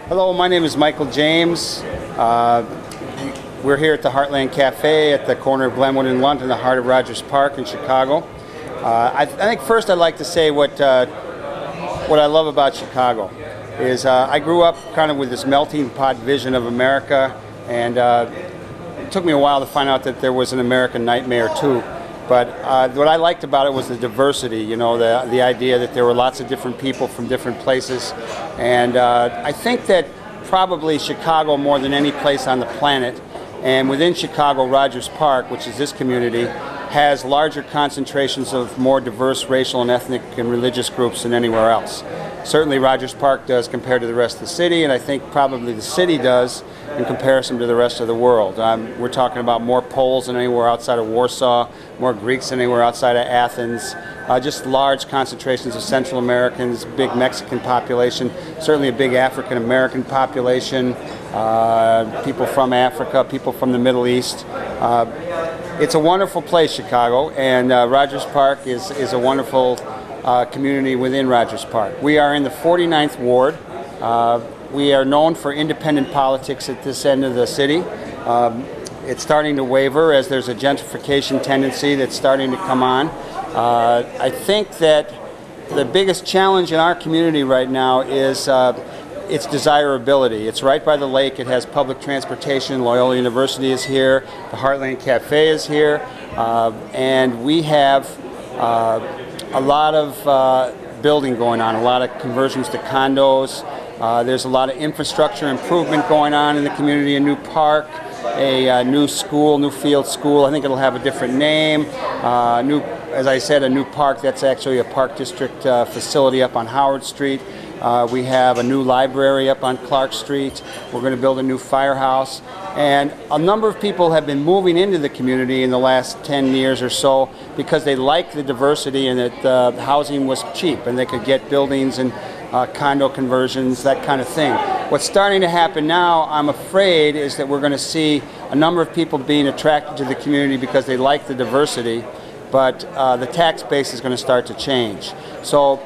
Hello, my name is Michael James. We're here at the Heartland Cafe at the corner of Glenwood and London, the heart of Rogers Park in Chicago. I think first I'd like to say what I love about Chicago is I grew up kind of with this melting pot vision of America, and it took me a while to find out that there was an American nightmare too. But what I liked about it was the diversity, you know, the idea that there were lots of different people from different places. And I think that probably Chicago, more than any place on the planet, and within Chicago, Rogers Park, which is this community, has larger concentrations of more diverse racial and ethnic and religious groups than anywhere else. Certainly Rogers Park does compared to the rest of the city, and I think probably the city does in comparison to the rest of the world. We're talking about more Poles than anywhere outside of Warsaw, more Greeks than anywhere outside of Athens, just large concentrations of Central Americans, big Mexican population, certainly a big African American population, people from Africa, people from the Middle East. It's a wonderful place, Chicago, and Rogers Park is a wonderful community within Rogers Park. We are in the 49th Ward. We are known for independent politics at this end of the city. It's starting to waver as there's a gentrification tendency that's starting to come on. I think that the biggest challenge in our community right now is its desirability. It's right by the lake. It has public transportation. Loyola University is here. The Heartland Cafe is here. And we have a lot of building going on, a lot of conversions to condos. There's a lot of infrastructure improvement going on in the community, a new park, a new school, new field school. I think it'll have a different name. As I said, a new park. That's actually a park district facility up on Howard Street. We have a new library up on Clark Street. We're going to build a new firehouse. And a number of people have been moving into the community in the last 10 years or so because they like the diversity and that the housing was cheap and they could get buildings and condo conversions, that kind of thing. What's starting to happen now, I'm afraid, is that we're going to see a number of people being attracted to the community because they like the diversity, but the tax base is going to start to change. So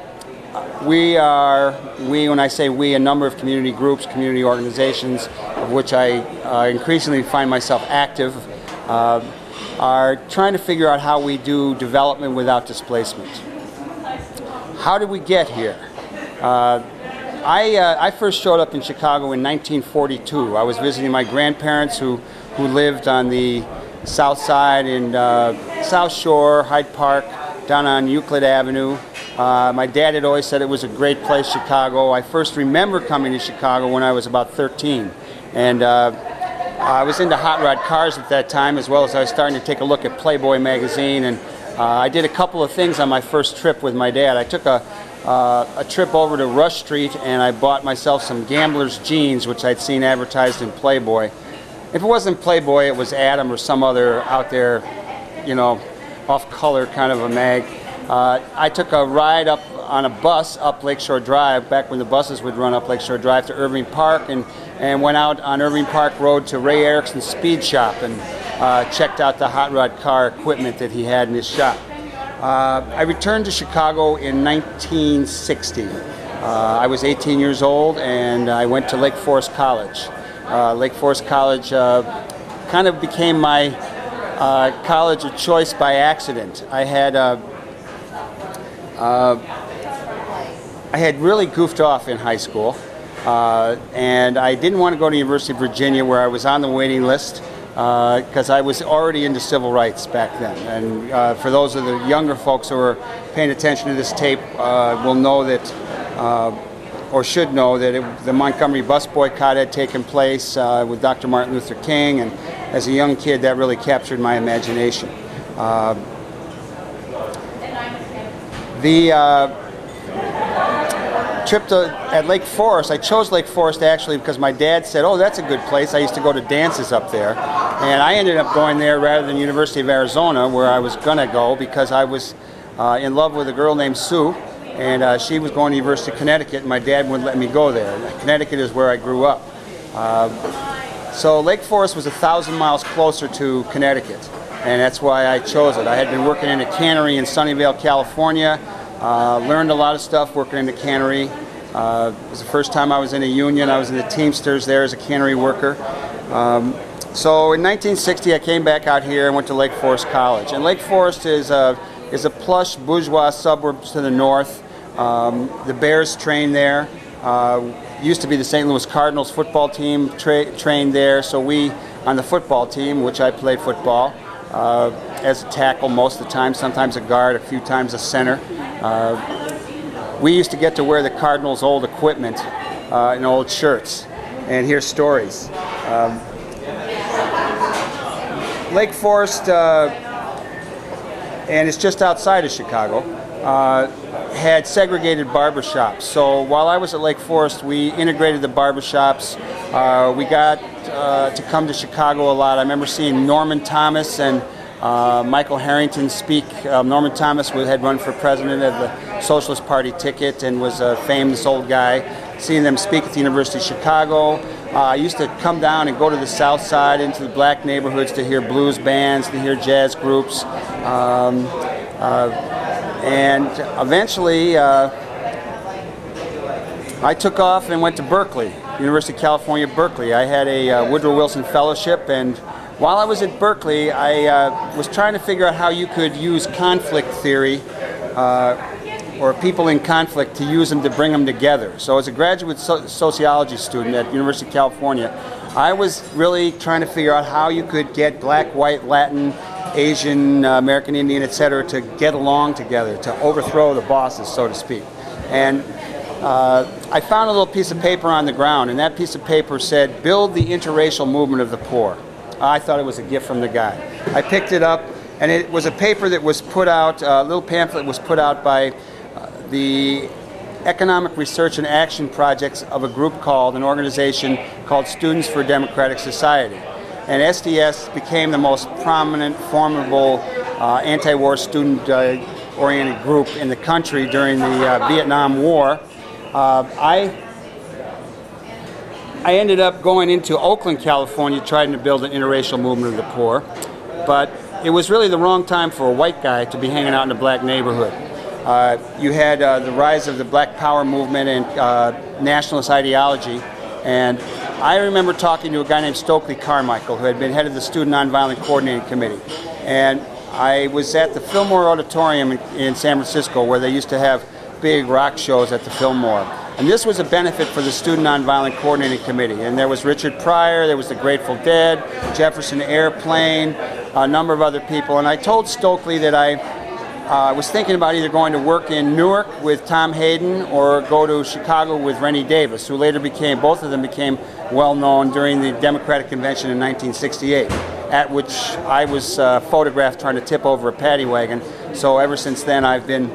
when I say we, a number of community groups, community organizations, of which I increasingly find myself active, are trying to figure out how we do development without displacement. How did we get here? I first showed up in Chicago in 1942. I was visiting my grandparents who lived on the south side in South Shore, Hyde Park, down on Euclid Avenue. My dad had always said it was a great place, Chicago. I first remember coming to Chicago when I was about 13. And I was into hot rod cars at that time, as well as I was starting to take a look at Playboy magazine. And I did a couple of things on my first trip with my dad. I took a trip over to Rush Street and I bought myself some Gambler's jeans, which I'd seen advertised in Playboy. If it wasn't Playboy, it was Adam or some other out there, you know, off-color kind of a mag. I took a ride up on a bus up Lakeshore Drive, back when the buses would run up Lakeshore Drive, to Irving Park, and went out on Irving Park Road to Ray Erickson's Speed Shop and checked out the hot rod car equipment that he had in his shop. I returned to Chicago in 1960. I was 18 years old and I went to Lake Forest College. Lake Forest College kind of became my college of choice by accident. I had really goofed off in high school, and I didn't want to go to the University of Virginia, where I was on the waiting list, because I was already into civil rights back then. And for those of the younger folks who are paying attention to this tape will know that, or should know that the Montgomery Bus Boycott had taken place with Dr. Martin Luther King, and as a young kid that really captured my imagination. The trip at Lake Forest, I chose Lake Forest actually because my dad said, oh, that's a good place. I used to go to dances up there. And I ended up going there rather than University of Arizona, where I was going to go, because I was in love with a girl named Sue, and she was going to University of Connecticut, and my dad wouldn't let me go there. Connecticut is where I grew up. So Lake Forest was 1,000 miles closer to Connecticut, and that's why I chose it. I had been working in a cannery in Sunnyvale, California, learned a lot of stuff working in the cannery, It was the first time I was in a union. I was in the Teamsters there as a cannery worker. So in 1960, I came back out here and went to Lake Forest College. And Lake Forest is a plush bourgeois suburb to the north. The Bears train there. Used to be the St. Louis Cardinals football team trained there. So we, on the football team, which I played football, as a tackle most of the time, sometimes a guard, a few times a center. We used to get to wear the Cardinals' old equipment in old shirts and hear stories. Lake Forest, and it's just outside of Chicago, had segregated barbershops. So while I was at Lake Forest, we integrated the barbershops. We got to come to Chicago a lot. I remember seeing Norman Thomas and Michael Harrington speak. Norman Thomas had run for president of the Socialist Party ticket and was a famous old guy. Seeing them speak at the University of Chicago. I used to come down and go to the south side into the black neighborhoods to hear blues bands, to hear jazz groups. And eventually I took off and went to Berkeley, University of California, Berkeley. I had a Woodrow Wilson Fellowship, and while I was at Berkeley, I was trying to figure out how you could use conflict theory or people in conflict to use them to bring them together. So as a graduate sociology student at University of California, I was really trying to figure out how you could get black, white, Latin, Asian, American Indian, etc. to get along together, to overthrow the bosses, so to speak. And I found a little piece of paper on the ground, and that piece of paper said, "Build the interracial movement of the poor." I thought it was a gift from the guy. I picked it up, and it was a paper that was put out, a little pamphlet was put out by the Economic Research and Action Projects of an organization called Students for Democratic Society. And SDS became the most prominent, formidable anti-war student-oriented group in the country during the Vietnam War. I ended up going into Oakland, California, trying to build an interracial movement of the poor. But it was really the wrong time for a white guy to be hanging out in a black neighborhood. You had the rise of the Black Power movement and nationalist ideology, and I remember talking to a guy named Stokely Carmichael, who had been head of the Student Nonviolent Coordinating Committee, and I was at the Fillmore Auditorium in San Francisco, where they used to have big rock shows at the Fillmore, and this was a benefit for the Student Nonviolent Coordinating Committee, and there was Richard Pryor, there was the Grateful Dead, Jefferson Airplane, a number of other people, and I told Stokely that I was thinking about either going to work in Newark with Tom Hayden or go to Chicago with Rennie Davis, who later both of them became well known during the Democratic Convention in 1968, at which I was photographed trying to tip over a paddy wagon. So ever since then I've been,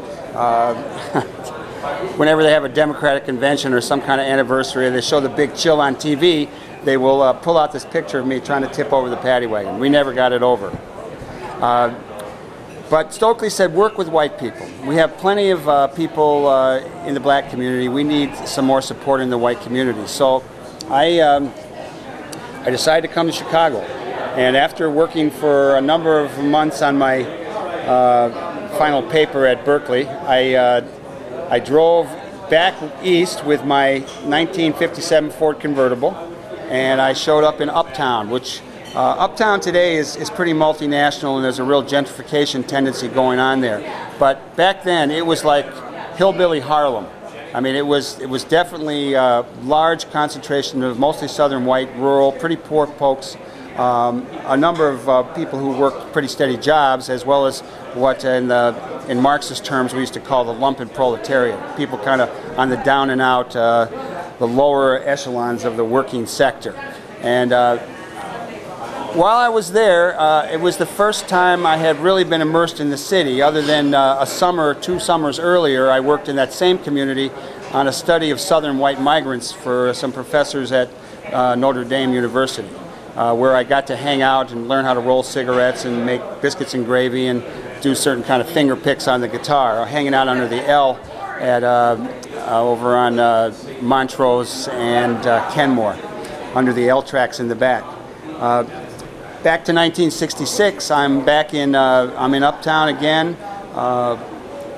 whenever they have a Democratic Convention or some kind of anniversary, or they show the big chill on TV, they will pull out this picture of me trying to tip over the paddy wagon. We never got it over. But Stokely said, work with white people. We have plenty of people in the black community. We need some more support in the white community. So I decided to come to Chicago. And after working for a number of months on my final paper at Berkeley, I drove back east with my 1957 Ford convertible, and I showed up in Uptown, which Uptown today is pretty multinational, and there's a real gentrification tendency going on there. But back then, it was like hillbilly Harlem. I mean, it was definitely a large concentration of mostly southern white, rural, pretty poor folks. A number of people who worked pretty steady jobs, as well as what in Marxist terms we used to call the lumpen proletariat. People kind of on the down and out, the lower echelons of the working sector. And while I was there, it was the first time I had really been immersed in the city. Other than a summer, 2 summers earlier, I worked in that same community on a study of southern white migrants for some professors at Notre Dame University, where I got to hang out and learn how to roll cigarettes and make biscuits and gravy and do certain kind of finger picks on the guitar, hanging out under the L at over on Montrose and Kenmore, under the L tracks in the back. Back to 1966, I'm in Uptown again.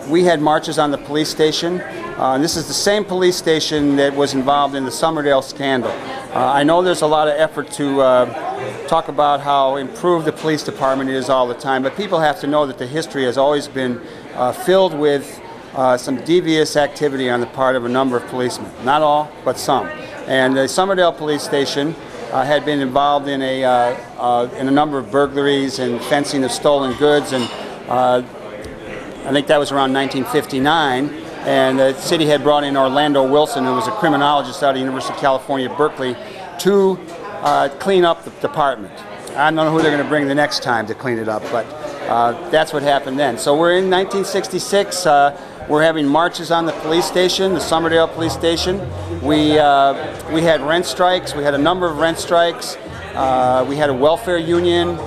We had marches on the police station. And this is the same police station that was involved in the Somerdale scandal. I know there's a lot of effort to talk about how improved the police department is all the time, but people have to know that the history has always been filled with some devious activity on the part of a number of policemen. Not all, but some. And the Somerdale police station had been involved in a number of burglaries and fencing of stolen goods, and I think that was around 1959. And the city had brought in Orlando Wilson, who was a criminologist out of the University of California, Berkeley, to clean up the department. I don't know who they're going to bring the next time to clean it up, but that's what happened then. So we're in 1966. We're having marches on the police station, the Somerdale police station. We had rent strikes. We had a number of rent strikes. We had a welfare union.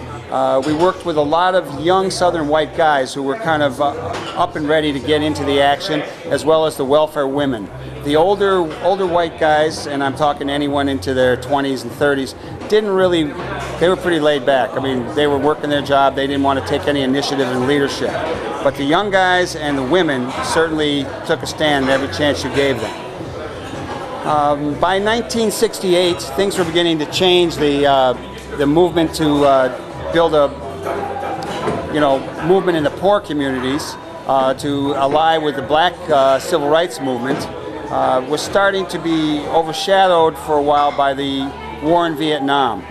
We worked with a lot of young Southern white guys who were kind of up and ready to get into the action, as well as the welfare women. The older white guys, and I'm talking anyone into their 20s and 30s, they were pretty laid back. I mean, they were working their job. They didn't want to take any initiative and leadership. But the young guys and the women certainly took a stand every chance you gave them. By 1968, things were beginning to change. The movement to build a movement in the poor communities to ally with the black civil rights movement was starting to be overshadowed for a while by the war in Vietnam.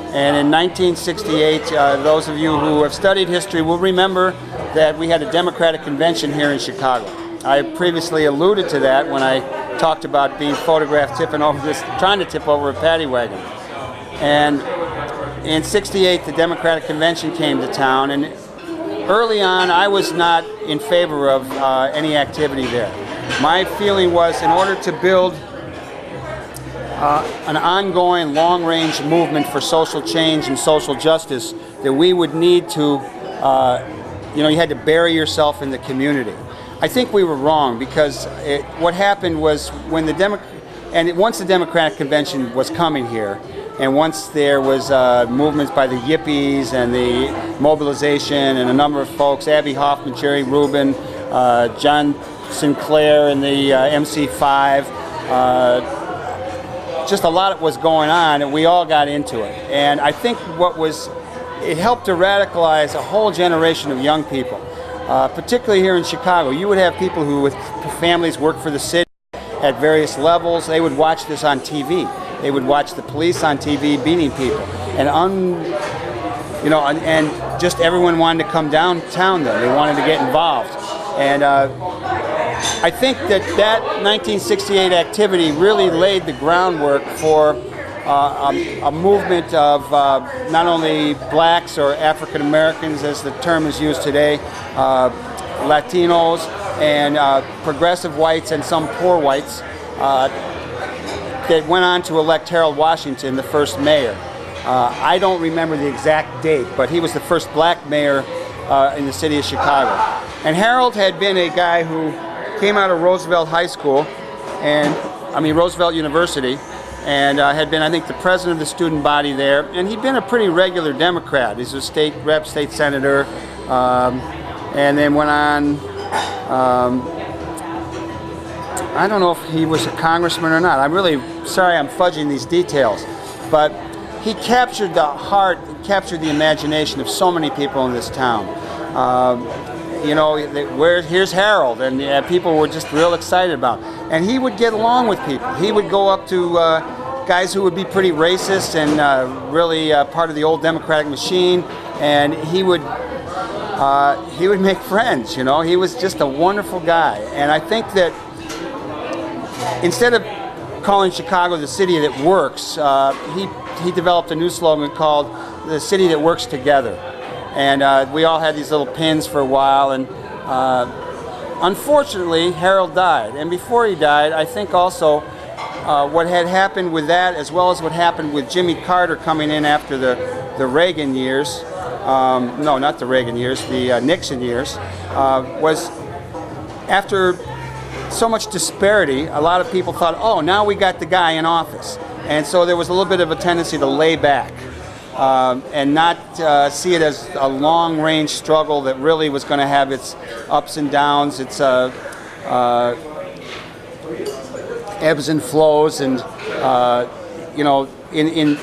And in 1968, those of you who have studied history will remember that we had a Democratic convention here in Chicago. I previously alluded to that when I talked about being photographed trying to tip over a paddy wagon. And in '68, the Democratic Convention came to town, and early on, I was not in favor of any activity there. My feeling was, in order to build an ongoing, long-range movement for social change and social justice, that we would need to, you had to bury yourself in the community. I think we were wrong, because what happened was once the Democratic Convention was coming here, and once there was movements by the Yippies and the mobilization and a number of folks, Abby Hoffman, Jerry Rubin, John Sinclair and the MC5, just a lot was going on, and we all got into it. And I think it helped to radicalize a whole generation of young people, particularly here in Chicago. You would have people who, with families, work for the city at various levels. They would watch this on TV. They would watch the police on TV beating people, and just everyone wanted to come downtown. Then they wanted to get involved, and I think that 1968 activity really laid the groundwork for a movement of not only blacks or African Americans, as the term is used today, Latinos, and progressive whites and some poor whites, that went on to elect Harold Washington, the first mayor. I don't remember the exact date, but he was the first black mayor in the city of Chicago. And Harold had been a guy who came out of Roosevelt Roosevelt University, and had been, I think, the president of the student body there. And he'd been a pretty regular Democrat. He's a state rep, state senator, and then went on. I don't know if he was a congressman or not. I'm really sorry I'm fudging these details. But he captured the heart, captured the imagination of so many people in this town. Here's Harold, and people were just real excited about him. And he would get along with people. He would go up to guys who would be pretty racist and really part of the old Democratic machine, and he would make friends. He was just a wonderful guy. And I think that instead of calling Chicago the city that works, he developed a new slogan called the city that works together. And we all had these little pins for a while, and unfortunately Harold died. And before he died, I think also what had happened with that, as well as what happened with Jimmy Carter coming in after the Reagan years, no, not the Reagan years, the Nixon years, was after so much disparity, a lot of people thought, oh, now we got the guy in office. And so there was a little bit of a tendency to lay back and not see it as a long-range struggle that really was going to have its ups and downs, its ebbs and flows, and you know, in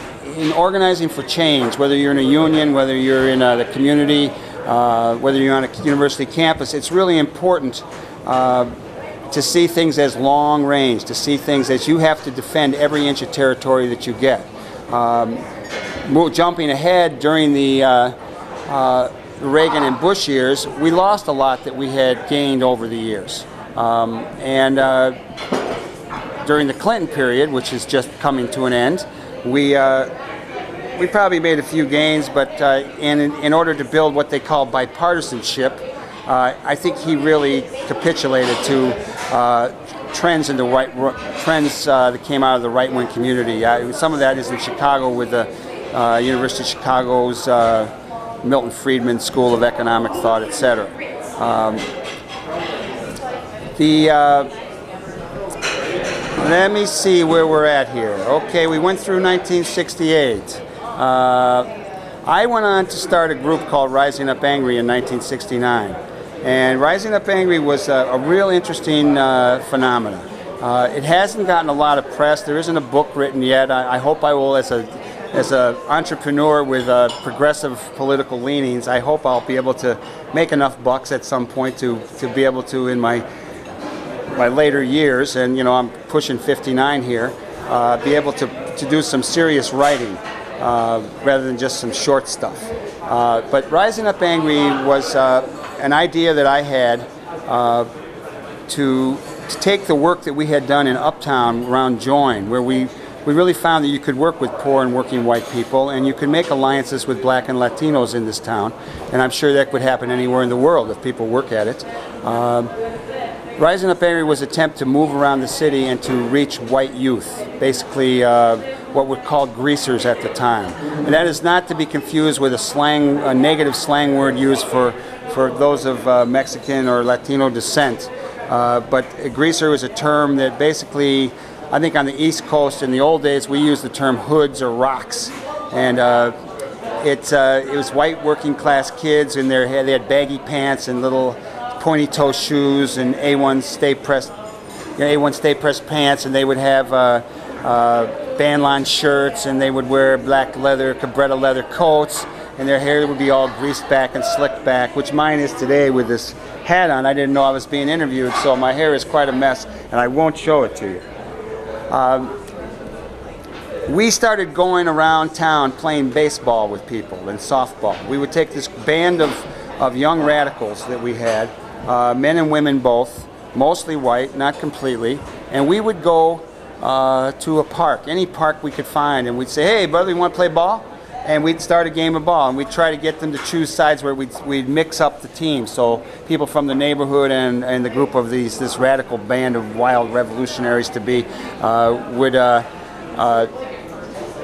organizing for change, whether you're in a union, whether you're in the community, whether you're on a university campus, it's really important to see things as long range, to see things as you have to defend every inch of territory that you get. Jumping ahead, during the Reagan and Bush years, we lost a lot that we had gained over the years. During the Clinton period, which is just coming to an end, we probably made a few gains, but in order to build what they call bipartisanship, I think he really capitulated to trends in the trends that came out of the right-wing community. Some of that is in Chicago with the University of Chicago's Milton Friedman School of Economic Thought, etc. Let me see where we're at here. Okay, we went through 1968. I went on to start a group called Rising Up Angry in 1969. And Rising Up Angry was a real interesting phenomenon. It hasn't gotten a lot of press. There isn't a book written yet. I hope I will, as an entrepreneur with progressive political leanings, I hope I'll be able to make enough bucks at some point to be able to, in my later years, and you know, I'm pushing 59 here, be able to do some serious writing rather than just some short stuff. But Rising Up Angry was an idea that I had to take the work that we had done in Uptown around Join, where we really found that you could work with poor and working white people, and you could make alliances with black and Latinos in this town, and I'm sure that would happen anywhere in the world if people work at it. Rising Up Angry was an attempt to move around the city and to reach white youth, basically what were called greasers at the time. And that is not to be confused with a negative slang word used for those of Mexican or Latino descent. But a greaser was a term that basically, I think on the East Coast in the old days, we used the term hoods or rocks. And it was white working class kids, and they had baggy pants and little pointy toe shoes and A1 stay pressed pants, and they would have bandline shirts, and they would wear black leather, cabretta leather coats, and their hair would be all greased back and slicked back, which mine is today with this hat on. I didn't know I was being interviewed, so my hair is quite a mess, and I won't show it to you. We started going around town playing baseball with people and softball. We would take this band of young radicals that we had, men and women both, mostly white, not completely, and we would go to a park, any park we could find, and we'd say, "Hey, brother, you want to play ball?" And we'd start a game of ball, and we'd try to get them to choose sides where we'd mix up the team, so people from the neighborhood and the group of this radical band of wild revolutionaries to be would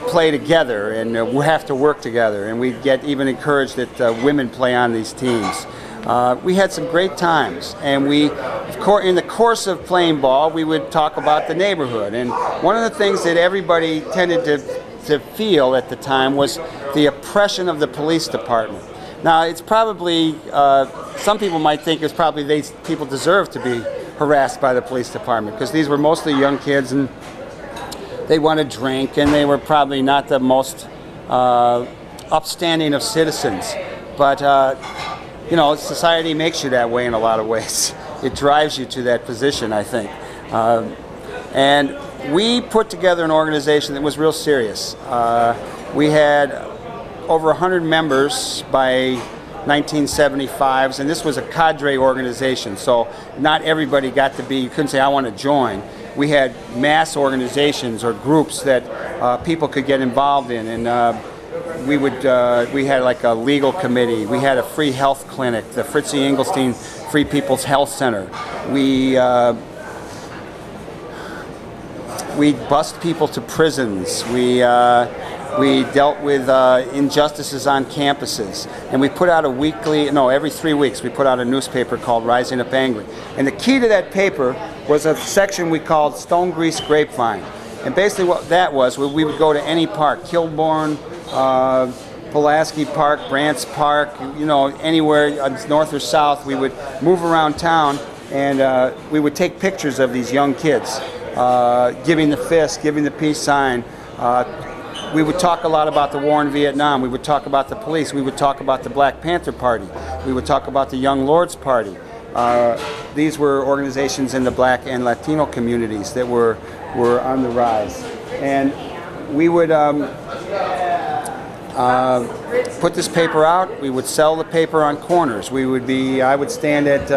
play together, and we have to work together, and we'd get even encouraged that women play on these teams. We had some great times, and in the course of playing ball, we would talk about the neighborhood. And one of the things that everybody tended to feel at the time was the oppression of the police department. Now, it's probably, some people might think it's probably these people deserve to be harassed by the police department, because these were mostly young kids, and they wanted to drink, and they were probably not the most upstanding of citizens. But you know, society makes you that way in a lot of ways. It drives you to that position, I think. And we put together an organization that was real serious. We had over 100 members by 1975s, and this was a cadre organization, so not everybody got to be, you couldn't say, I want to join. We had mass organizations or groups that people could get involved in, and we had like a legal committee. We had a free health clinic, the Fritzie Engelstein Free People's Health Center. We bussed people to prisons. We dealt with injustices on campuses, and we put out every 3 weeks we put out a newspaper called Rising Up Angry. And the key to that paper was a section we called Stone Grease Grapevine. And basically what that was, we would go to any park, Kilbourne, Pulaski Park, Brant's Park, you know, anywhere north or south. We would move around town, and we would take pictures of these young kids. giving the fist, giving the peace sign. We would talk a lot about the war in Vietnam. We would talk about the police. We would talk about the Black Panther Party. We would talk about the Young Lords Party. These were organizations in the Black and Latino communities that were on the rise. And we would put this paper out. We would sell the paper on corners. I would stand at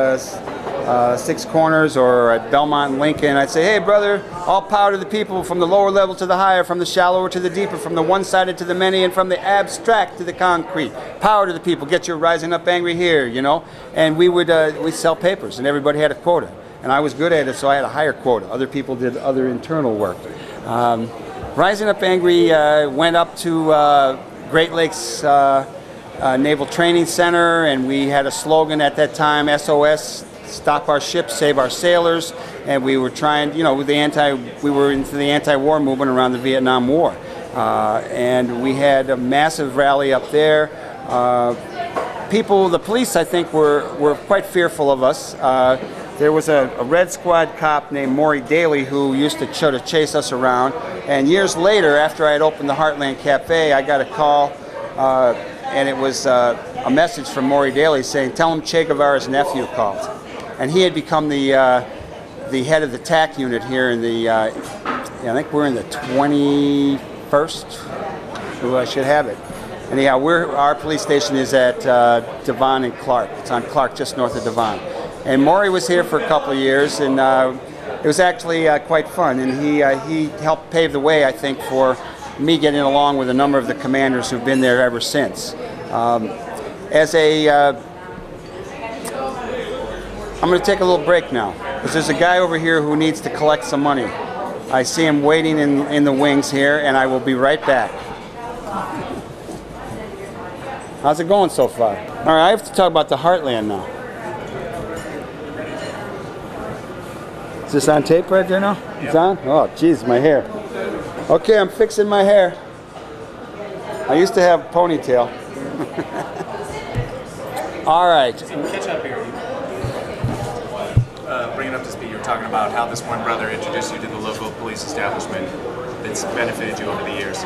Six Corners or at Belmont and Lincoln. I'd say, hey brother, all power to the people, from the lower level to the higher, from the shallower to the deeper, from the one-sided to the many, and from the abstract to the concrete. Power to the people, get your rising up angry here, you know. And we'd sell papers, and everybody had a quota. And I was good at it, so I had a higher quota. Other people did other internal work. Rising Up Angry went up to Great Lakes Naval Training Center, and we had a slogan at that time, SOS, stop our ships, save our sailors, and we were trying, you know, we were into the anti-war movement around the Vietnam War, and we had a massive rally up there. The police, I think, were quite fearful of us. There was a Red Squad cop named Maury Daly who used to try to chase us around, and years later, after I had opened the Heartland Cafe, I got a call, and it was a message from Maury Daly saying, tell him Che Guevara's nephew called. And he had become the head of the TAC unit here in the, I think we're in the 21st. Ooh, I should have it. Anyhow, our police station is at Devon and Clark. It's on Clark, just north of Devon. And Maury was here for a couple of years, and it was actually quite fun. And he helped pave the way, I think, for me getting along with a number of the commanders who've been there ever since. I'm going to take a little break now, because there's a guy over here who needs to collect some money. I see him waiting in the wings here, and I will be right back. How's it going so far? All right, I have to talk about the Heartland now. Is this on tape right there now? Yep. It's on? Oh, geez, my hair. Okay, I'm fixing my hair. I used to have a ponytail. All right. So catch up here. Bring it up to speed. You were talking about how this one brother introduced you to the local police establishment that's benefited you over the years.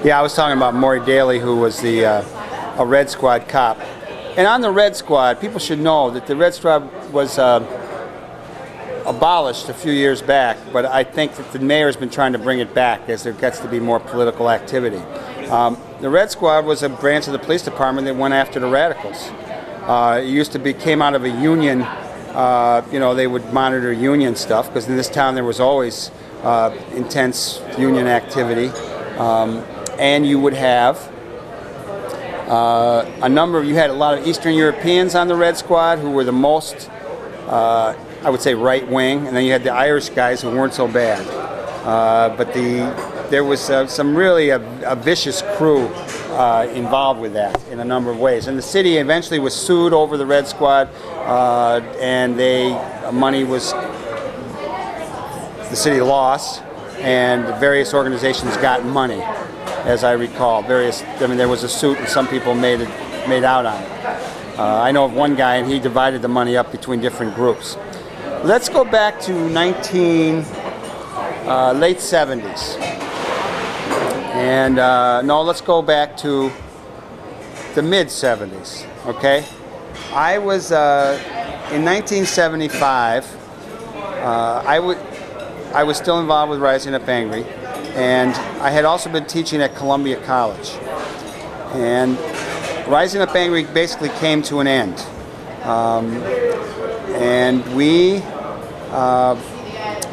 Yeah, I was talking about Maury Daly, who was a Red Squad cop. And on the Red Squad, people should know that the Red Squad was abolished a few years back, but I think that the mayor's been trying to bring it back as there gets to be more political activity. The Red Squad was a branch of the police department that went after the radicals. It came out of a union. They would monitor union stuff, because in this town there was always intense union activity. And you would have you had a lot of Eastern Europeans on the Red Squad who were the most, I would say, right wing, and then you had the Irish guys who weren't so bad. But there was some really a vicious crew involved with that in a number of ways. And the city eventually was sued over the Red Squad, and the city lost, and various organizations got money, as I recall. There was a suit, and some people made out on it. I know of one guy, and he divided the money up between different groups. Let's go back to late 70s. And let's go back to the mid 70s, okay? I was, in 1975, I was still involved with Rising Up Angry, and I had also been teaching at Columbia College. And Rising Up Angry basically came to an end. And we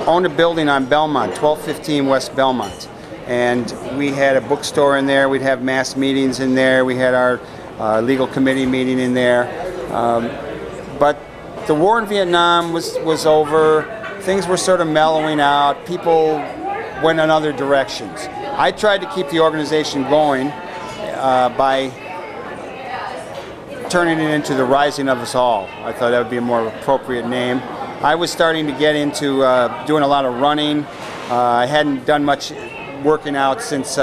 owned a building on Belmont, 1215 West Belmont. And we had a bookstore in there. We'd have mass meetings in there. We had our legal committee meeting in there. But the war in Vietnam was over. Things were sort of mellowing out. People went in other directions. I tried to keep the organization going by turning it into the Rising of Us All. I thought that would be a more appropriate name. I was starting to get into doing a lot of running. I hadn't done much working out since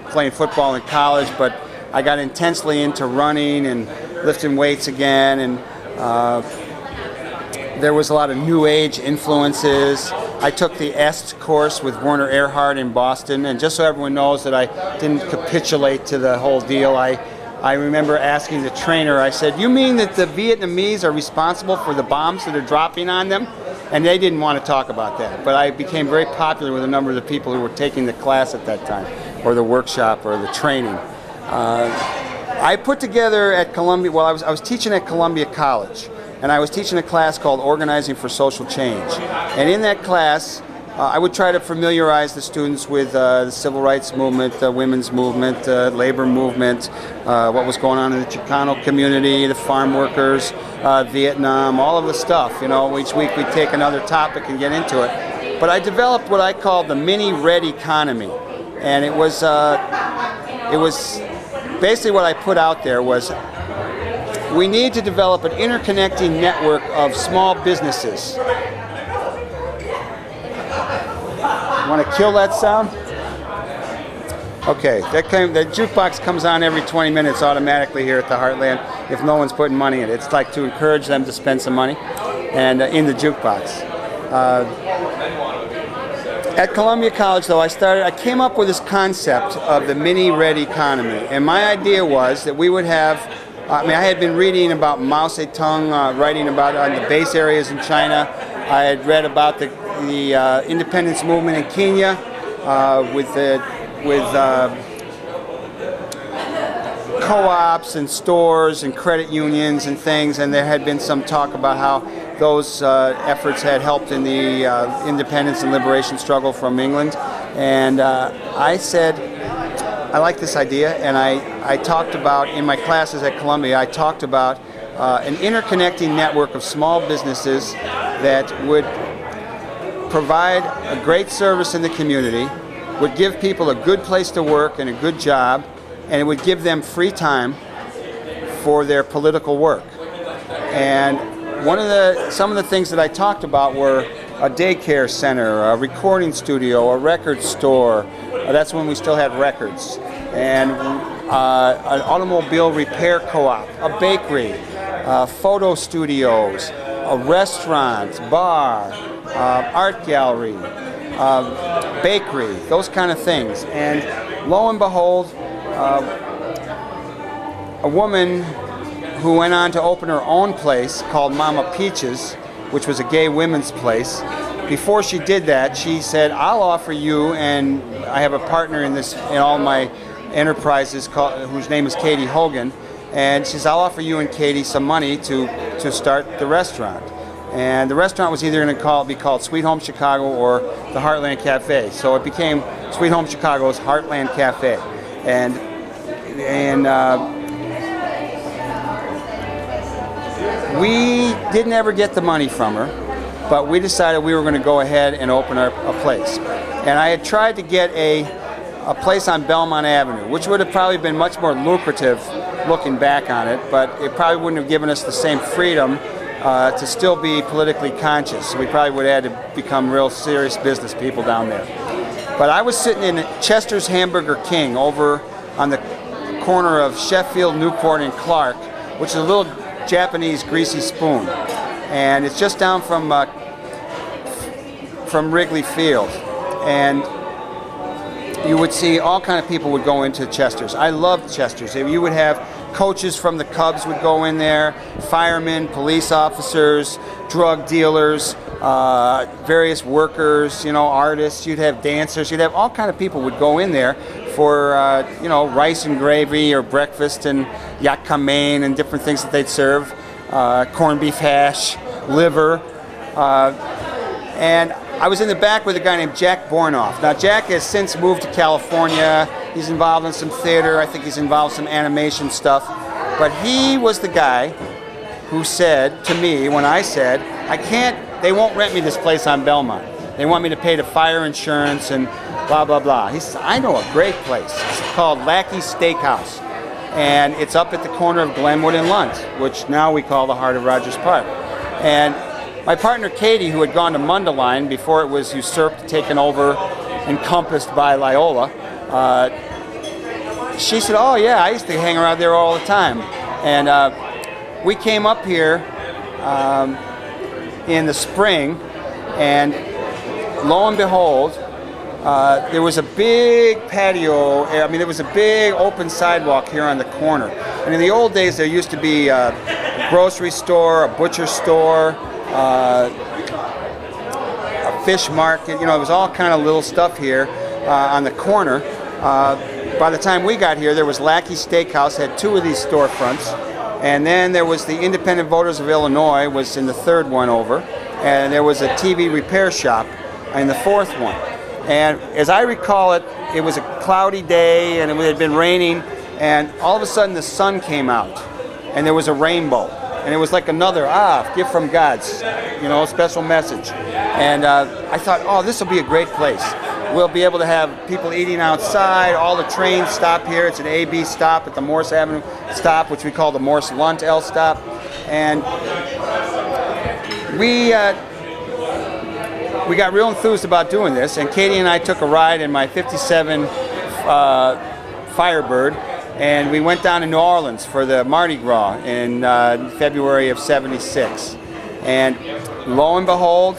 playing football in college, but I got intensely into running and lifting weights again, and there was a lot of new age influences. I took the EST course with Werner Erhard in Boston, and just so everyone knows that I didn't capitulate to the whole deal, I remember asking the trainer, I said, "You mean that the Vietnamese are responsible for the bombs that are dropping on them?" And they didn't want to talk about that. But I became very popular with a number of the people who were taking the class at that time, or the workshop, or the training. I put together at Columbia, well, I was teaching at Columbia College, and I was teaching a class called Organizing for Social Change. And in that class, I would try to familiarize the students with the civil rights movement, the women's movement, labor movement, what was going on in the Chicano community, the farm workers, Vietnam, all of the stuff. You know, each week we'd take another topic and get into it. But I developed what I called the mini red economy, and it was basically what I put out there was we need to develop an interconnecting network of small businesses. Want to kill that sound? Okay, that jukebox comes on every 20 minutes automatically here at the Heartland if no one's putting money in it. It's like to encourage them to spend some money and in the jukebox. At Columbia College, though, I came up with this concept of the mini red economy, and my idea was that we would have, I had been reading about Mao Zedong, writing about the base areas in China. I had read about the independence movement in Kenya with co-ops and stores and credit unions and things, and there had been some talk about how those efforts had helped in the independence and liberation struggle from England. And I said, I like this idea, and I talked about, in my classes at Columbia, I talked about an interconnecting network of small businesses that would provide a great service in the community, would give people a good place to work and a good job, and it would give them free time for their political work. And some of the things that I talked about were a daycare center, a recording studio, a record store. That's when we still had records. And an automobile repair co-op, a bakery, photo studios, a restaurant, bar, art gallery, bakery, those kind of things. And lo and behold, a woman who went on to open her own place called Mama Peaches, which was a gay women's place. Before she did that, she said, "I'll offer you," and I have a partner in all my enterprises whose name is Katie Hogan, and she says, "I'll offer you and Katie some money to start the restaurant." And the restaurant was either going to be called Sweet Home Chicago or the Heartland Cafe. So it became Sweet Home Chicago's Heartland Cafe. And we didn't ever get the money from her, but we decided we were going to go ahead and open a place. And I had tried to get a place on Belmont Avenue, which would have probably been much more lucrative looking back on it, but it probably wouldn't have given us the same freedom to still be politically conscious. We probably would have had to become real serious business people down there. But I was sitting in Chester's Hamburger King over on the corner of Sheffield, Newport, and Clark, which is a little Japanese greasy spoon. And it's just down from Wrigley Field. And you would see all kind of people would go into Chester's. I loved Chester's. You would have coaches from the Cubs would go in there, firemen, police officers, drug dealers, various workers, artists. You'd have dancers. You'd have all kind of people would go in there for rice and gravy or breakfast and yakamain and different things that they'd serve, corned beef hash, liver, and I was in the back with a guy named Jack Bornoff. Now, Jack has since moved to California. He's involved in some theater. I think he's involved in some animation stuff. But he was the guy who said to me when I said, they won't rent me this place on Belmont. They want me to pay the fire insurance and blah, blah, blah. He says, "I know a great place. It's called Lackey's Steakhouse. And it's up at the corner of Glenwood and Lunt, which now we call the heart of Rogers Park." And my partner Katie, who had gone to Mundelein before it was usurped, taken over, encompassed by Loyola, she said, "Oh yeah, I used to hang around there all the time." And we came up here in the spring, and lo and behold, there was a big patio, I mean there was a big open sidewalk here on the corner. And in the old days there used to be a grocery store, a butcher store, a fish market, you know, it was all kind of little stuff here on the corner. By the time we got here there was Lackey Steakhouse, had 2 of these storefronts. And then there was the Independent Voters of Illinois, was in the 3rd one over. And there was a TV repair shop in the 4th one. And as I recall it, it was a cloudy day and it had been raining, and all of a sudden the sun came out and there was a rainbow. And it was like another, gift from God's, you know, special message. And I thought, oh, this will be a great place. We'll be able to have people eating outside, all the trains stop here. It's an A-B stop at the Morse Avenue stop, which we call the Morse Lunt L stop. And we got real enthused about doing this, and Katie and I took a ride in my 57 Firebird, and we went down to New Orleans for the Mardi Gras in February of '76. And lo and behold,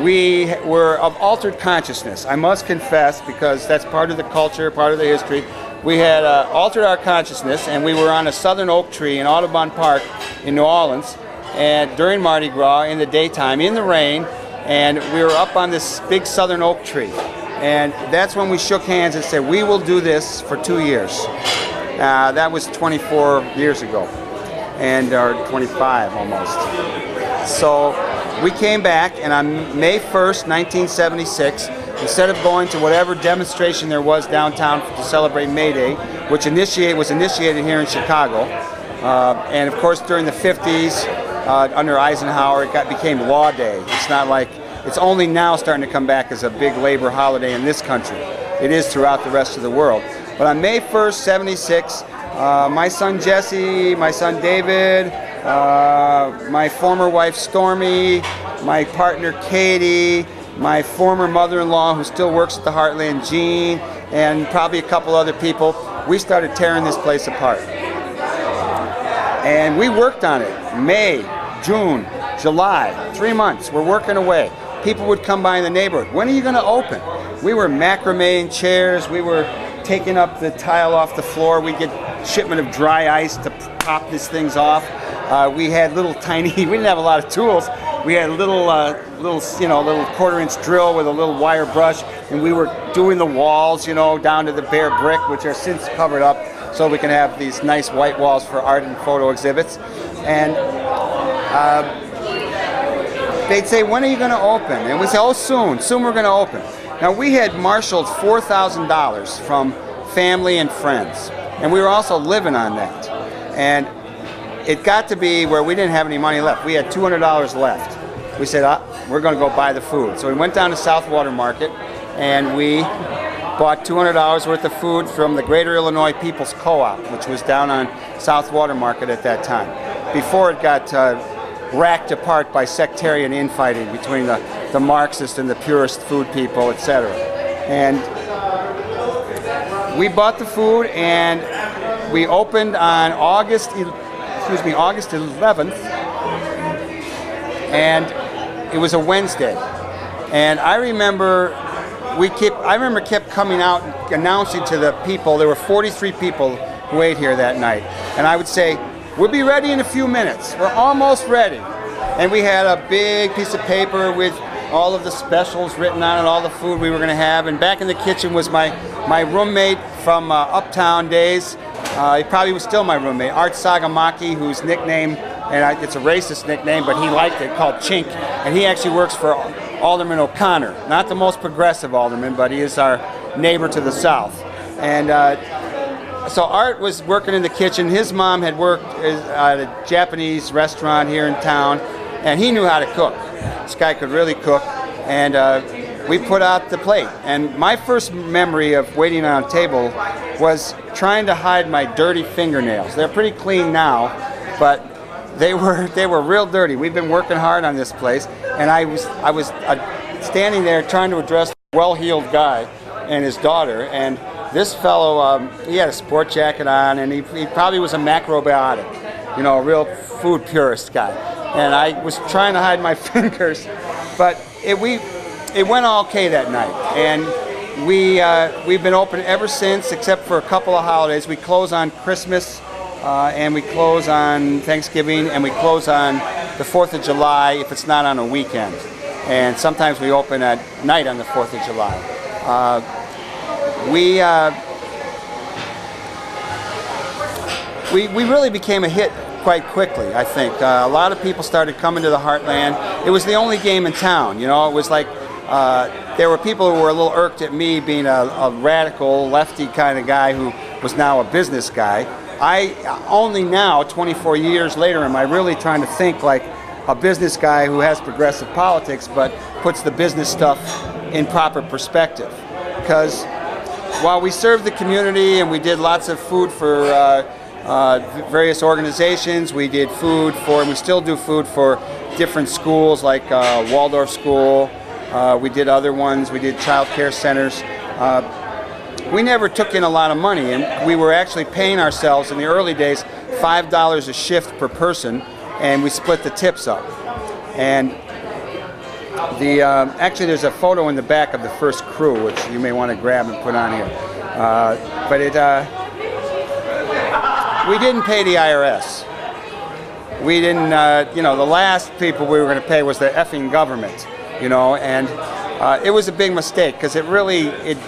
we were of altered consciousness. I must confess, because that's part of the culture, part of the history. We had altered our consciousness, and we were on a southern oak tree in Audubon Park in New Orleans, and during Mardi Gras in the daytime, in the rain, and we were up on this big southern oak tree. And that's when we shook hands and said, we will do this for 2 years. That was 24 years ago, or 25 almost. So we came back, and on May 1st, 1976, instead of going to whatever demonstration there was downtown to celebrate May Day, which was initiated here in Chicago, and of course during the 50s, under Eisenhower, it became Law Day. It's not like, it's only now starting to come back as a big labor holiday in this country. It is throughout the rest of the world. But on May 1st, '76, my son Jesse, my son David, my former wife Stormy, my partner Katie, my former mother-in-law who still works at the Heartland, Jean, and probably a couple other people, we started tearing this place apart. And we worked on it May, June, July, 3 months. We're working away. People would come by in the neighborhood. When are you going to open? We were macrameing chairs. We were taking up the tile off the floor. We'd get shipment of dry ice to pop these things off. We had little tiny, we didn't have a lot of tools. We had a little 1/4-inch drill with a little wire brush, and we were doing the walls, down to the bare brick, which are since covered up, so we can have these nice white walls for art and photo exhibits. And they'd say, when are you going to open? And we'd say, oh, soon we're going to open. Now, we had marshaled $4,000 from family and friends, and we were also living on that. And it got to be where we didn't have any money left. We had $200 left. We said, we're going to go buy the food. So we went down to South Water Market, and we bought $200 worth of food from the Greater Illinois People's Co-op, which was down on South Water Market at that time, before it got racked apart by sectarian infighting between the Marxist and the purist food people, etc. And we bought the food, and we opened on August 11th, and it was a Wednesday. And I remember kept coming out and announcing to the people, there were 43 people who ate here that night, and I would say, we'll be ready in a few minutes. We're almost ready. And we had a big piece of paper with all of the specials written on it, all the food we were going to have. And back in the kitchen was my roommate from Uptown days. He probably was still my roommate, Art Sagamaki, whose nickname, and it's a racist nickname, but he liked it, called Chink. And he actually works for Alderman O'Connor. Not the most progressive alderman, but he is our neighbor to the south. And so Art was working in the kitchen. His mom had worked at a Japanese restaurant here in town, and he knew how to cook. This guy could really cook, and we put out the plate. And my first memory of waiting on a table was trying to hide my dirty fingernails. They're pretty clean now, but they were real dirty. We've been working hard on this place, and I was standing there trying to address a well-heeled guy and his daughter, and this fellow, he had a sport jacket on, and he probably was a macrobiotic, a real food purist guy. And I was trying to hide my fingers, but it went okay that night, and we've been open ever since, except for a couple of holidays. We close on Christmas, and we close on Thanksgiving, and we close on the 4th of July if it's not on a weekend. And sometimes we open at night on the 4th of July. We really became a hit quite quickly, I think. A lot of people started coming to the Heartland. It was the only game in town, you know. It was like there were people who were a little irked at me being a radical, lefty kind of guy who was now a business guy. I only now, 24 years later, am I really trying to think like a business guy who has progressive politics but puts the business stuff in proper perspective. Because while we served the community and we did lots of food for various organizations, we did food for, and we still do food for different schools like Waldorf School. We did other ones. We did child care centers. We never took in a lot of money, and we were actually paying ourselves in the early days $5 a shift per person, and we split the tips up. And actually there's a photo in the back of the first crew, which you may want to grab and put on here. But we didn't pay the IRS. We didn't, you know, the last people we were going to pay was the effing government, you know, and it was a big mistake because it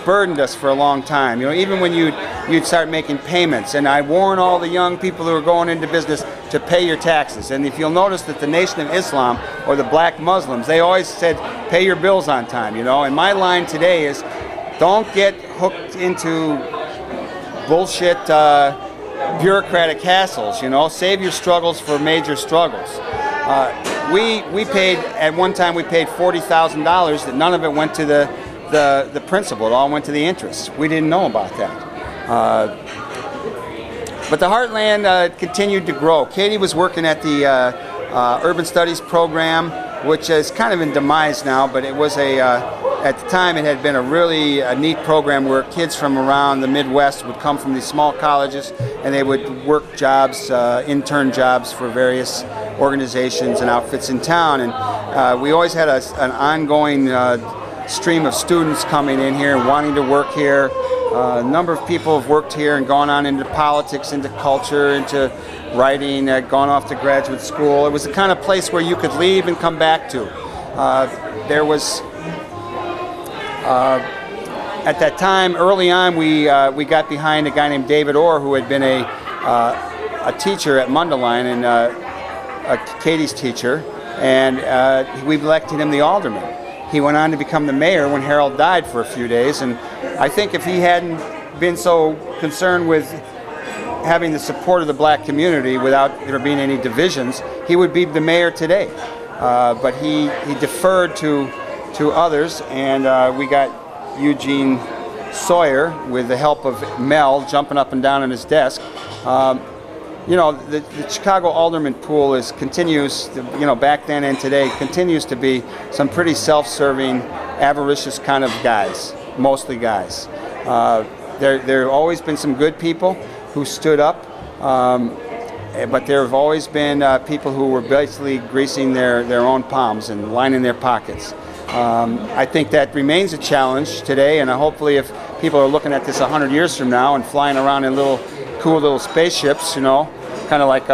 burdened us for a long time. You know, even when you'd start making payments, and I warn all the young people who are going into business to pay your taxes. And if you'll notice that the Nation of Islam or the black Muslims, they always said, pay your bills on time, you know. And my line today is, don't get hooked into bullshit bureaucratic hassles, you know. Save your struggles for major struggles. We paid, at one time we paid $40,000 that none of it went to the principal. It all went to the interest. We didn't know about that. But the Heartland continued to grow. Katie was working at the Urban Studies program, which is kind of in demise now, but it was at the time it had been a really neat program where kids from around the Midwest would come from these small colleges and they would work jobs, intern jobs for various organizations and outfits in town. And we always had an ongoing stream of students coming in here and wanting to work here. A number of people have worked here and gone on into politics, into culture, into writing, gone off to graduate school. It was the kind of place where you could leave and come back to. There was, at that time, early on, we got behind a guy named David Orr, who had been a teacher at Mundelein and Katie's teacher, and we elected him the alderman. He went on to become the mayor when Harold died for a few days, and I think if he hadn't been so concerned with having the support of the black community without there being any divisions, he would be the mayor today. But he deferred to others, and we got Eugene Sawyer, with the help of Mel, jumping up and down on his desk. You know, the Chicago alderman pool continues, you know, back then and today, continues to be some pretty self-serving, avaricious kind of guys, mostly guys. There have always been some good people who stood up, but there have always been people who were basically greasing their own palms and lining their pockets. I think that remains a challenge today, and hopefully if people are looking at this 100 years from now and flying around in cool little spaceships, you know, kind of like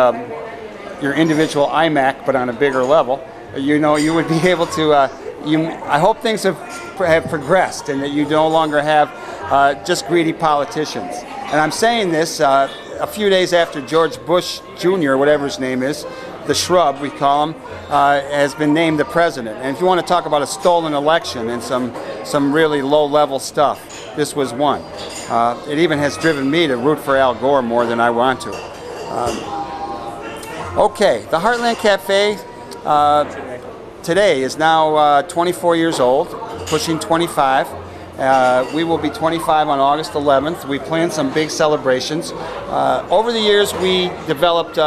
your individual iMac, but on a bigger level, you know, you would be able to, I hope things have progressed and that you no longer have just greedy politicians. And I'm saying this a few days after George Bush Jr., whatever his name is, the shrub we call him, has been named the president. And if you want to talk about a stolen election and some really low-level stuff, this was one. It even has driven me to root for Al Gore more than I want to. Okay, the Heartland Cafe today is now 24 years old, pushing 25. We will be 25 on August 11th. We plan some big celebrations. Over the years, we developed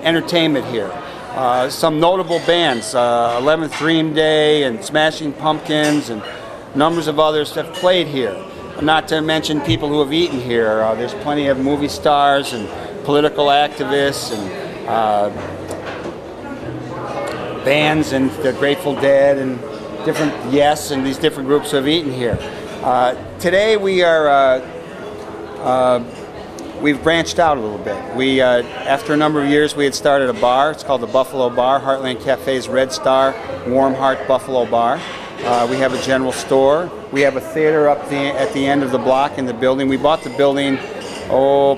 entertainment here. Some notable bands, 11th Dream Day and Smashing Pumpkins and numbers of others have played here. Not to mention people who have eaten here. There's plenty of movie stars and political activists and bands and the Grateful Dead and yes and these different groups who have eaten here. Today we are we've branched out a little bit. We after a number of years we had started a bar. It's called the Buffalo Bar, Heartland Cafe's Red Star Warm Heart Buffalo Bar. We have a general store. We have a theater up at the end of the block in the building. We bought the building,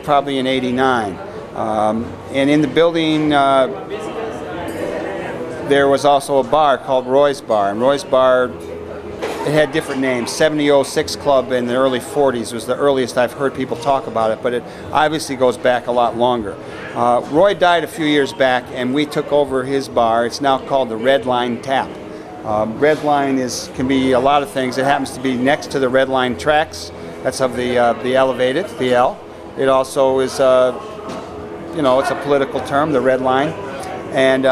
probably in '89. And in the building, there was also a bar called Roy's Bar. And Roy's Bar, it had different names. 7006 Club in the early 40s was the earliest I've heard people talk about it, but it obviously goes back a lot longer. Roy died a few years back, and we took over his bar. It's now called the Red Line Tap. Red Line can be a lot of things. It happens to be next to the Red Line tracks. That's of the elevated, the L. It also is, it's a political term, the Red Line. And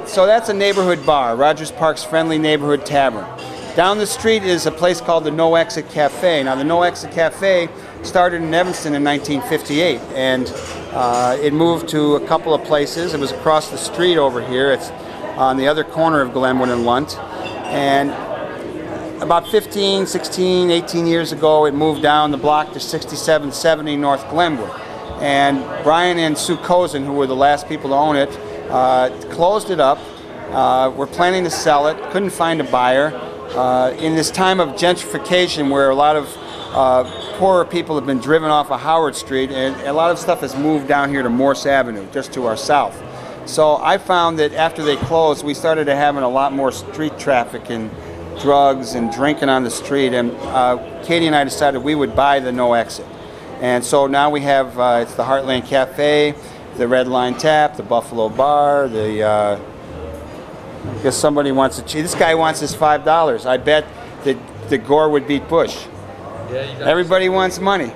so that's a neighborhood bar, Rogers Park's friendly neighborhood tavern. Down the street is a place called the No Exit Cafe. Now the No Exit Cafe started in Evanston in 1958, and it moved to a couple of places. It was across the street over here. It's on the other corner of Glenwood and Lunt. And about 15, 16, 18 years ago, it moved down the block to 6770 North Glenwood. And Brian and Sue Cozen, who were the last people to own it, closed it up. We're planning to sell it. Couldn't find a buyer. In this time of gentrification, where a lot of poorer people have been driven off of Howard Street, and a lot of stuff has moved down here to Morse Avenue, just to our south. So I found that after they closed, we started having a lot more street traffic and drugs and drinking on the street, and Katie and I decided we would buy the No Exit. And so now we have, it's the Heartland Cafe, the Red Line Tap, the Buffalo Bar, I guess somebody wants to cheat. This guy wants his $5. I bet that Gore would beat Bush. Yeah, everybody wants money.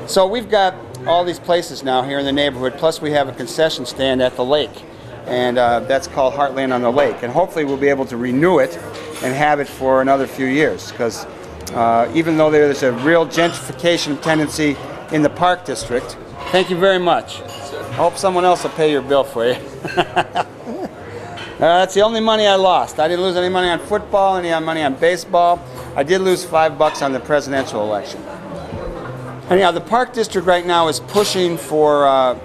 So we've got all these places now here in the neighborhood, plus we have a concession stand at the lake. And that's called Heartland on the Lake. And hopefully we'll be able to renew it and have it for another few years. Because even though there's a real gentrification tendency in the Park District, thank you very much. I hope someone else will pay your bill for you. That's the only money I lost. I didn't lose any money on football, any money on baseball. I did lose $5 on the presidential election. Anyhow, the Park District right now is pushing for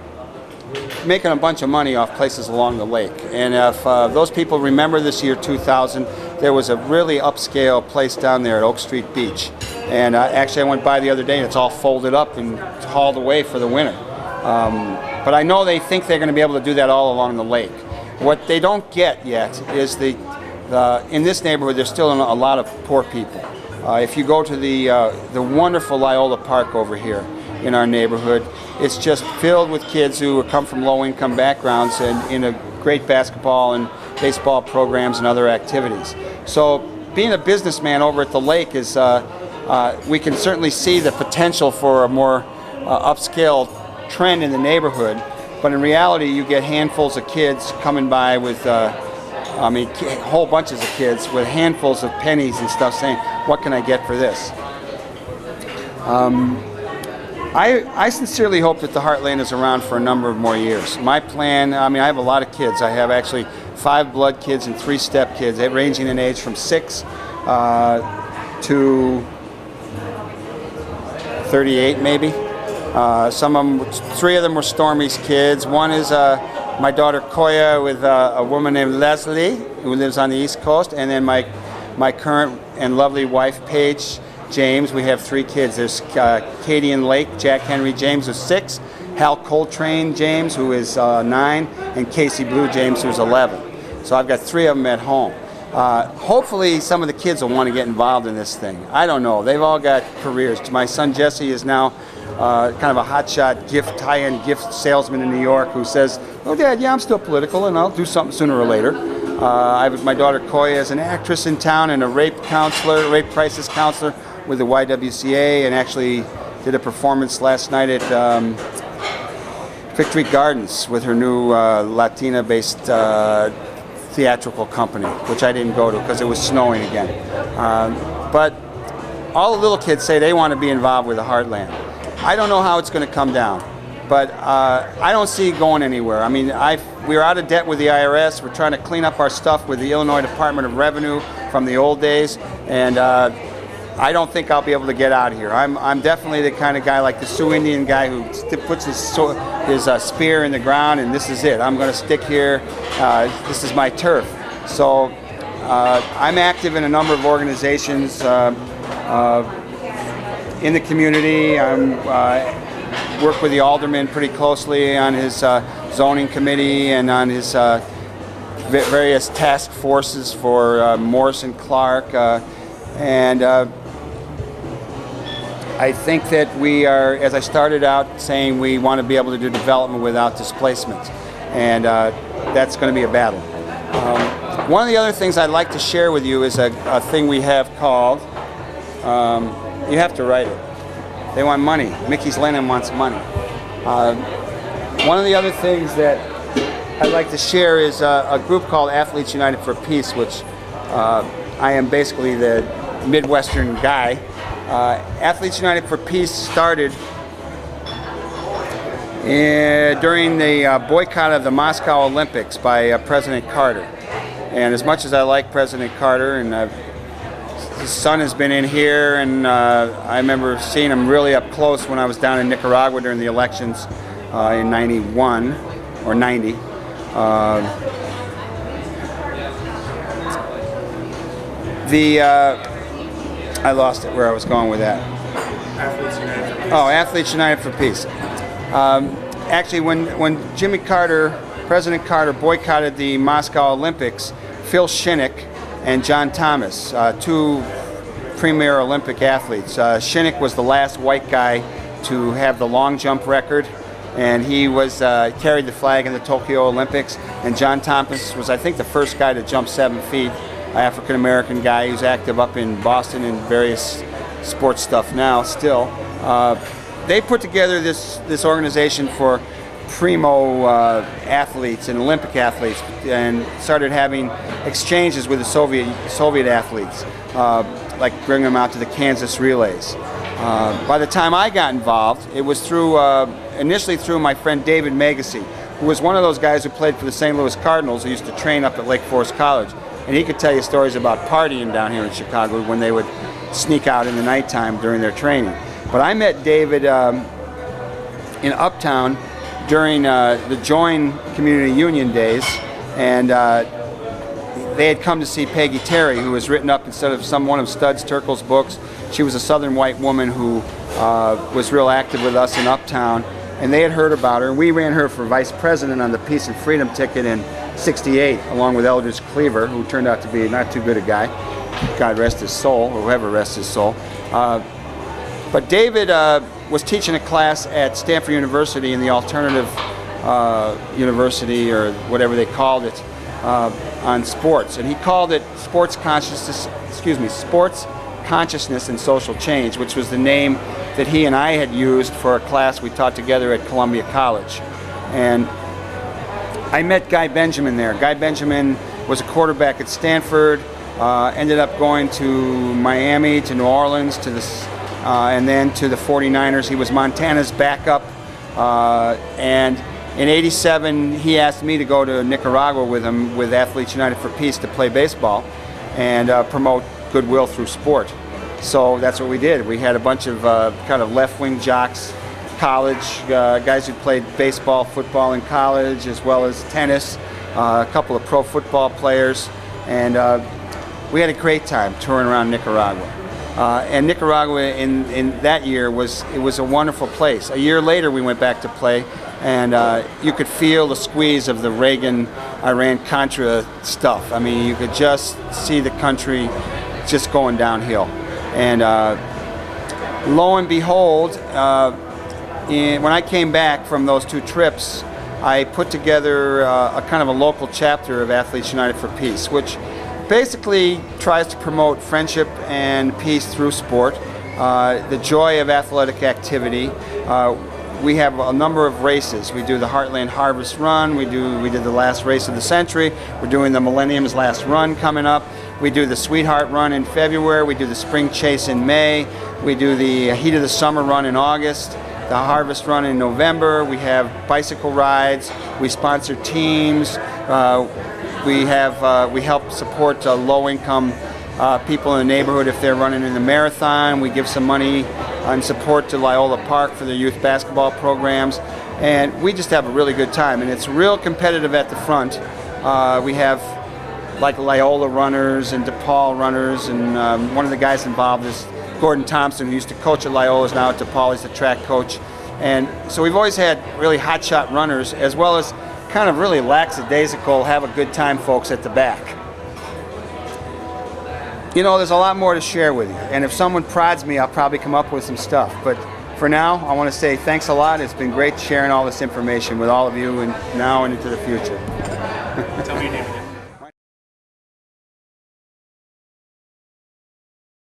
making a bunch of money off places along the lake. And if those people remember this year 2000, there was a really upscale place down there at Oak Street Beach. And actually I went by the other day and it's all folded up and hauled away for the winter. But I know they think they're going to be able to do that all along the lake. What they don't get yet is in this neighborhood there's still a lot of poor people. If you go to the wonderful Loyola Park over here in our neighborhood, it's just filled with kids who come from low-income backgrounds and in a great basketball and baseball programs and other activities. So being a businessman over at the lake is, we can certainly see the potential for a more upscale trend in the neighborhood, but in reality you get handfuls of kids coming by with whole bunches of kids with handfuls of pennies and stuff saying, what can I get for this? I sincerely hope that the Heartland is around for a number of more years. My plan, I have a lot of kids. I have actually 5 blood kids and 3 step kids, ranging in age from 6 to 38 maybe. Some of them, 3 of them were Stormy's kids. One is my daughter Koya with a woman named Leslie who lives on the East Coast, and then my current and lovely wife Paige James. We have 3 kids. There's Katie and Lake, Jack Henry James who's 6, Hal Coltrane James who is 9, and Casey Blue James who's 11. So I've got 3 of them at home. Hopefully some of the kids will want to get involved in this thing. I don't know. They've all got careers. My son Jesse is now kind of a hotshot high-end gift salesman in New York who says, oh Dad, yeah, I'm still political and I'll do something sooner or later. My daughter Koya is an actress in town and a rape crisis counselor with the YWCA, and actually did a performance last night at Victory Gardens with her new Latina-based theatrical company, which I didn't go to because it was snowing again. But all the little kids say they want to be involved with the Heartland. I don't know how it's going to come down. but I don't see it going anywhere. I mean, we're out of debt with the IRS. We're trying to clean up our stuff with the Illinois Department of Revenue from the old days, and I don't think I'll be able to get out of here. I'm definitely the kind of guy like the Sioux Indian guy who puts his spear in the ground, and this is it. I'm going to stick here. This is my turf. So I'm active in a number of organizations in the community. I work with the alderman pretty closely on his zoning committee and on his various task forces for Morris and Clark. And I think that we are, as I started out saying, we want to be able to do development without displacement. And that's going to be a battle. One of the other things I'd like to share with you is a thing we have called, you have to write it. They want money. Mickey's Lennon wants money. One of the other things that I'd like to share is a group called Athletes United for Peace, which I am basically the Midwestern guy. Athletes United for Peace started during the boycott of the Moscow Olympics by President Carter. And as much as I like President Carter, and his son has been in here, and I remember seeing him really up close when I was down in Nicaragua during the elections in '91 or '90. I lost it where I was going with that. Athletes United for Peace. Oh, Athletes United for Peace. Actually, when Jimmy Carter, President Carter, boycotted the Moscow Olympics, Phil Shinnick and John Thomas, two premier Olympic athletes. Shinnick was the last white guy to have the long jump record, and he was carried the flag in the Tokyo Olympics. And John Thomas was, I think, the first guy to jump 7 feet. African-American guy who's active up in Boston in various sports stuff now still. They put together this organization for primo athletes and Olympic athletes, and started having exchanges with the Soviet athletes, like bringing them out to the Kansas relays. By the time I got involved, it was initially through my friend David Magacy, who was one of those guys who played for the St. Louis Cardinals, who used to train up at Lake Forest College. And he could tell you stories about partying down here in Chicago when they would sneak out in the nighttime during their training. But I met David in Uptown during the Join Community Union days, and they had come to see Peggy Terry, who was written up instead of one of Studs Terkel's books. She was a Southern white woman who was real active with us in Uptown, and they had heard about her. And we ran her for vice president on the Peace and Freedom ticket in '68, along with Eldridge Cleaver, who turned out to be not too good a guy. God rest his soul, or whoever rests his soul. But David was teaching a class at Stanford University in the alternative university, or whatever they called it, on sports, and he called it sports consciousness and social change, which was the name that he and I had used for a class we taught together at Columbia College. And I met Guy Benjamin there. Guy Benjamin was a quarterback at Stanford, ended up going to Miami, to New Orleans, and then to the 49ers. He was Montana's backup, and in '87 he asked me to go to Nicaragua with him with Athletes United for Peace to play baseball and promote goodwill through sport. So that's what we did. We had a bunch of kind of left-wing jocks, college guys who played baseball, football in college, as well as tennis, a couple of pro football players, and we had a great time touring around Nicaragua. And Nicaragua in that year was a wonderful place. A year later we went back to play, and you could feel the squeeze of the Reagan-Iran-Contra stuff. I mean, you could just see the country just going downhill. And lo and behold, when I came back from those two trips, I put together a kind of a local chapter of Athletes United for Peace, which basically tries to promote friendship and peace through sport, the joy of athletic activity. We have a number of races. We do the Heartland Harvest Run. We did the last race of the century. We're doing the Millennium's Last Run coming up. We do the Sweetheart Run in February. We do the Spring Chase in May. We do the Heat of the Summer Run in August. the Harvest Run in November. We have bicycle rides. We sponsor teams. We help support low-income people in the neighborhood if they're running in the marathon. We give some money and support to Loyola Park for their youth basketball programs. And we just have a really good time. And it's real competitive at the front. We have like Loyola runners and DePaul runners. And one of the guys involved is Gordon Thompson, who used to coach at Loyola, is now at DePaul. He's the track coach. And so we've always had really hotshot runners, as well as kind of really lackadaisical, have a good time folks at the back. You know, there's a lot more to share with you, and if someone prods me, I'll probably come up with some stuff. But for now, I want to say thanks a lot. It's been great sharing all this information with all of you, and now and into the future. Tell me your name again.